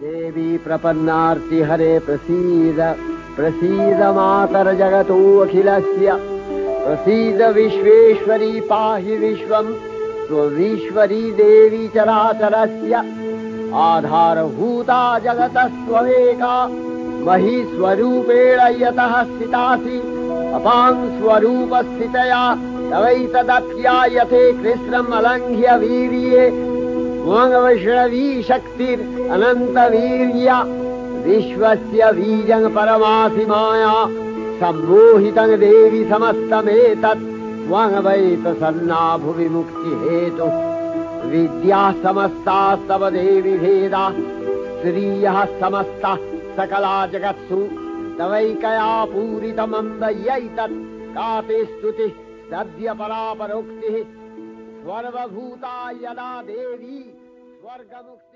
देवी प्रपन्नार्ति हरे प्रसीद प्रसीद मातर जगतो अखिलस्य प्रसीद विश्वेश्वरी पाहि विश्वं स्वविश्वरी देवी चराचरस्य आधारभूता जगतस्त्वमेका महीस्वरूपेण यतः स्थितासि अपां स्वरूपस्थितया तवैतदप्यायते कृष्णम् अलङ्घ्य वीर्ये वैष्णवी शक्तिरनन्तवीर्या विश्वस्य बीजं परमासि माया सम्मोहितं देवी समस्तमेतत् त्वं प्रसन्ना भुवि मुक्तिहेतु विद्या समस्ता तव देवी भेदा श्रियः समस्ता सकला जगत्सु तवैकया पूरितमन्दयैतत् का ते स्तुतिः सद्य परापरोक्तिः सर्वभूता यदा देवी स्वर्गमुक्ति